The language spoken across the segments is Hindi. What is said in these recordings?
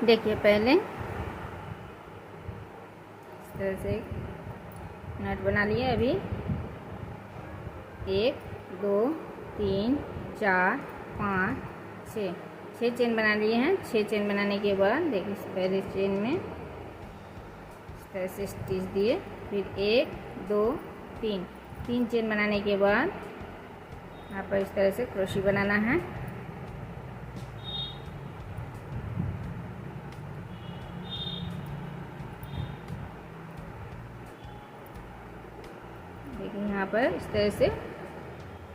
देखिए पहले इस तरह से नट बना लिए। अभी 1 2 3 4 5 6 चेन बना लिए हैं। 6 चेन बनाने के बाद देखिए पहले चेन में इस तरह से स्टिच दिए, फिर 1 2 3 चेन बनाने के बाद यहाँ पर इस तरह से क्रोशी बनाना है। देखिए यहाँ पर इस तरह से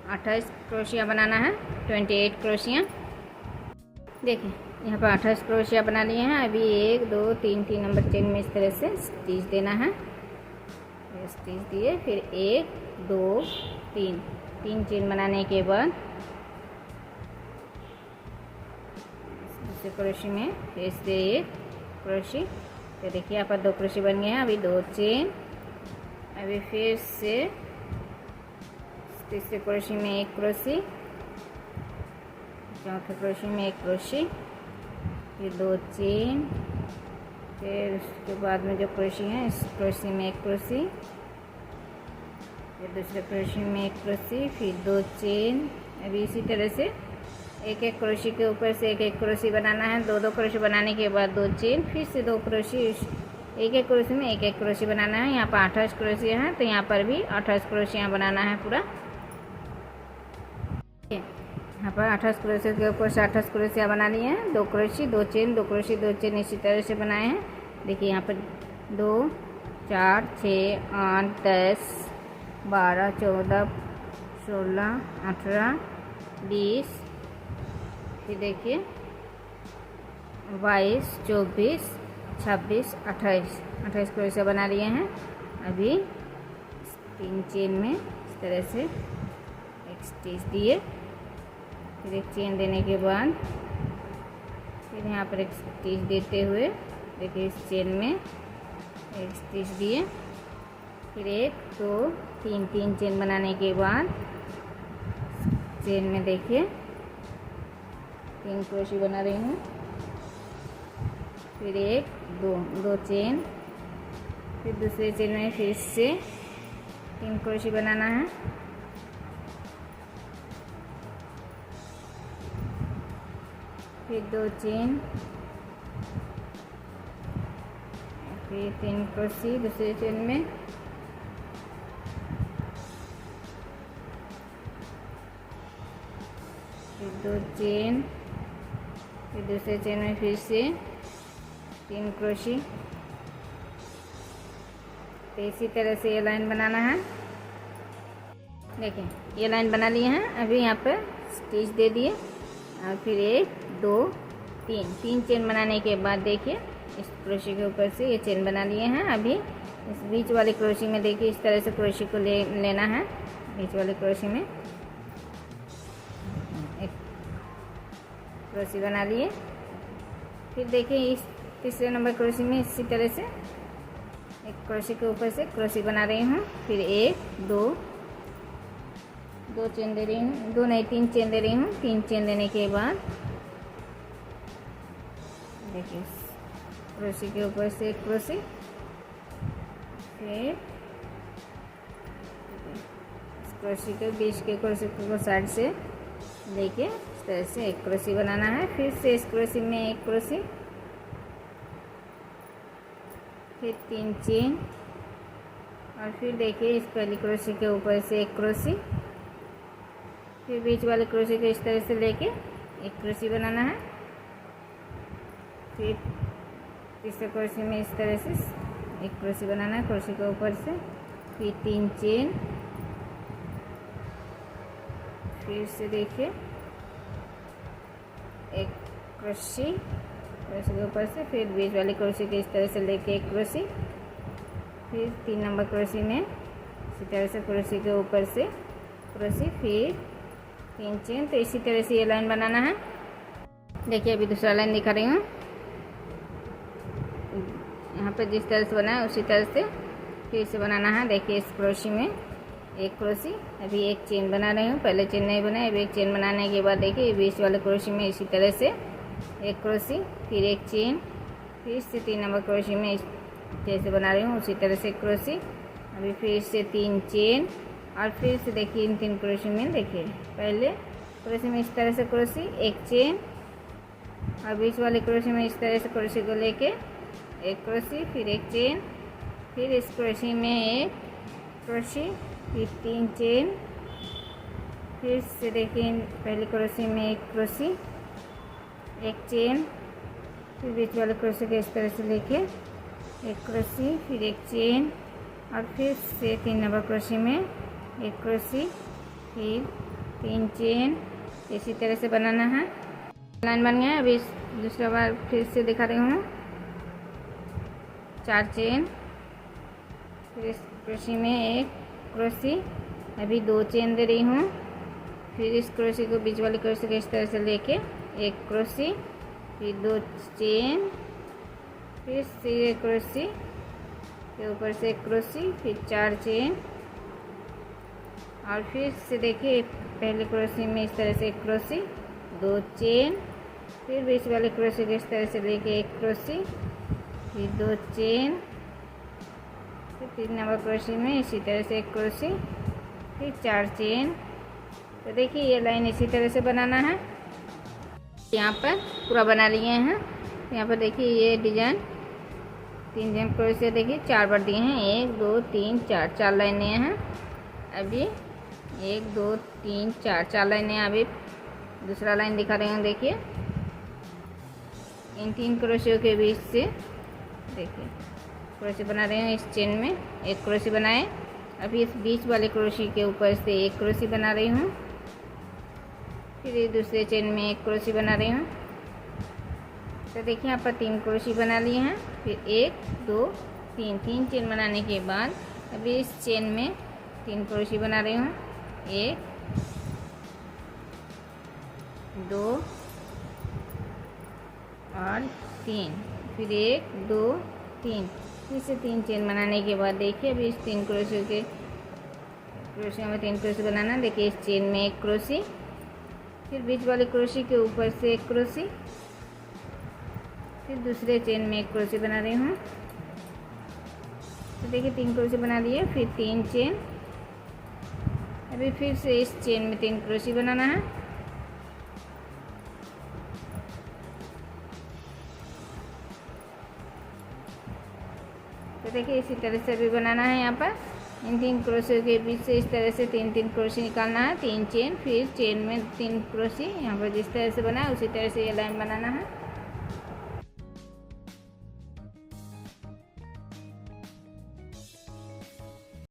28 क्रोशिया बनाना है, 28 क्रोशिया। देखिए यहाँ पर 28 क्रोशिया बना लिए हैं। अभी 1 2 3 नंबर चेन में इस तरह से स्टिच देना है। स्टिच दिए, फिर 1 2 3 चेन बनाने के बाद दूसरे क्रोशी में फिर से 1 क्रोशी। तो देखिए यहाँ पर 2 क्रोशी बन गए हैं। अभी 2 चेन, अभी फिर से तीसरे क्रोशी में 1 क्रोशी, चौथे क्रोशी में 1 क्रोशी, फिर 2 चेन, फिर उसके बाद में जो क्रोशी है इस क्रोशी में 1 क्रोशी, फिर दूसरे क्रोशी में 1 क्रोशी, फिर 2 चेन। अभी इसी तरह से एक क्रोशी के ऊपर से एक क्रोशी बनाना है। 2 क्रोशी बनाने के बाद 2 चेन, फिर से 2 क्रोशी, एक क्रोशी में एक क्रोशी बनाना है। यहाँ पर 28 क्रोशियाँ हैं, तो यहाँ पर भी 28 क्रोशियाँ बनाना है पूरा। यहाँ पर 28 क्रोशिया के ऊपर से 28 क्रोशिया बना लिए हैं। 2 क्रोशी 2 चेन, 2 क्रोशी 2 चेन इसी तरह से बनाए हैं। देखिए यहाँ पर 2 4 6 8 10 12 14 16 18 20, फिर देखिए 22 24 26 28 क्रोशिया बना लिए हैं। अभी 3 चेन में इस तरह से एक स्टिच दिए, फिर एक चेन देने के बाद फिर यहाँ पर एक स्टिच देते हुए देखिए इस चेन में एक स्टिच दिए, फिर 1 2 3 चेन बनाने के बाद चेन में देखिए 3 क्रोशी बना रही हूँ, फिर 1 2 चेन, फिर दूसरे चेन में फिर से 3 क्रोशी बनाना है, फिर 2 चेन, फिर 3 क्रोशी दूसरे चेन में, फिर 2 चेन, फिर दूसरे चेन में फिर से 3 क्रोशी। तो इसी तरह से ये लाइन बनाना है। देखिए ये लाइन बना लिए हैं। अभी यहाँ पर स्टिच दे दिए और फिर 1 2 3 चेन बनाने के बाद देखिए इस क्रोशी के ऊपर से ये चेन बना लिए हैं। अभी इस बीच वाले क्रोशी में देखिए इस तरह से क्रोशी को लेना है। बीच वाले क्रोशी में एक क्रोशी बना लिए, फिर देखिए इस तीसरे नंबर क्रोशी में इसी तरह से एक क्रोशी के ऊपर से क्रोशी बना रही हूँ। फिर 1 2 चेन दे रही हूँ, 2 नहीं 3 चेन दे रही हूँ। 3 चेन देने के बाद देखिए क्रोशी के ऊपर से एक क्रोशी, फिर इस क्रोशी के बीच के क्रोशी को साइड से लेके इस तरह से एक क्रोशी बनाना है। फिर से इस क्रोशी में एक क्रोशी, फिर 3 चेन, और फिर देखिए इस पहली क्रोशी के ऊपर से एक क्रोशी, फिर बीच वाले क्रोशी को इस तरह से लेके एक क्रोशी बनाना है। फिर तीसरे क्रोशी में इस तरह से एक क्रोशी बनाना है क्रोशी के ऊपर से, फिर 3 चेन, फिर से देखिए एक क्रोशी के ऊपर से, फिर बीच वाले क्रोशी के इस तरह से लेके एक क्रोशी, फिर 3 नंबर क्रोशी में इसी तरह से क्रोशी के ऊपर से क्रोशी, फिर 3 चेन। तो इसी तरह से ये लाइन बनाना है। देखिए अभी दूसरा लाइन दिखा रही हूँ। यहाँ पर जिस तरह से बना है उसी तरह से फिर से बनाना है। देखिए इस क्रोशी में एक क्रोशी, अभी एक चेन बना रही हूँ, पहले चेन नहीं बनाए। अभी एक चेन बनाने के बाद देखिए बीच वाले क्रोशी में इसी तरह से एक क्रोशी, फिर एक चेन, फिर से 3 नंबर क्रोशे में जैसे बना रही हूँ उसी तरह से क्रोशे। अभी फिर से 3 चेन और फिर से देखिए इन 3 क्रोशे में देखिए पहले क्रोशे में इस तरह से क्रोशे, एक चेन और बीच वाले क्रोशे में इस तरह से क्रोशे को लेके एक क्रोशे, फिर एक चेन, फिर इस क्रोशे में एक क्रोशे, फिर 3 चेन, फिर से देखिए पहले क्रोशे में एक क्रोशे, एक चेन, फिर बीच वाले क्रोशे को इस तरह से लेके एक क्रोशे, फिर एक चेन और फिर से 3 नंबर क्रोशे में एक क्रोशे, फिर 3 चेन। इसी तरह से बनाना है। लाइन बन गया। अभी दूसरा बार फिर से दिखा रही हूँ। 4 चेन, फिर इस क्रोशे में एक क्रोशे, अभी 2 चेन दे रही हूँ, फिर इस क्रोशे को बीच वाले क्रोशे को इस तरह से लेके एक क्रोशे, फिर 2 चेन, फिर से एक क्रोशे के ऊपर से एक क्रोशे, फिर 4 चेन और फिर से देखिए पहले क्रोशे में इस तरह से एक क्रोशे, 2 चेन, फिर बीच वाले क्रोशे को इस तरह से लेके एक क्रोशे, फिर 2 चेन, फिर 3 नंबर क्रोशे में इसी तरह से एक क्रोशे, फिर 4 चेन। तो देखिए ये लाइन इसी तरह से बनाना है। यहाँ पर पूरा बना लिए हैं। यहाँ पर देखिए ये डिजाइन 3 जन क्रोशे देखिए 4 बार दिए हैं, 1 2 3 4, 4 लाइनें हैं। अभी 1 2 3 4, 4 लाइनें। अभी दूसरा लाइन दिखा रहे हैं। देखिए इन 3 क्रोशियों के बीच से देखिए क्रोशे बना रहे हैं। इस चेन में एक क्रोशे बनाए। अभी इस बीच वाले क्रोशे के ऊपर से एक क्रोशे बना रही हूँ, फिर ये दूसरे चेन में एक क्रोशे बना रही हूँ। तो देखिए यहाँ पर 3 क्रोशे बना लिए हैं, फिर 1 2 3 चेन बनाने के बाद अभी इस चेन में 3 क्रोशे बना रही हूँ, 1 2 और 3, फिर 1 2 3, फिर से 3 चेन बनाने के बाद देखिए अभी इस 3 क्रोशे में 3 क्रोशे बनाना। देखिए इस चेन में एक क्रोशे, फिर बीच वाले क्रोशे के ऊपर से एक क्रोशे, फिर दूसरे चेन में एक क्रोशे बना रही हूँ। तो देखिए 3 क्रोशे बना लिए, फिर 3 चेन। अभी फिर से इस चेन में 3 क्रोशे बनाना है। तो देखिए इसी तरह से भी बनाना है। यहाँ पर इन 3 क्रोशे के बीच से इस तरह से 3 क्रोशे निकालना है, 3 चेन, फिर चेन में 3 क्रोशे। यहाँ पर जिस तरह से बना है उसी तरह से ये लाइन बनाना है।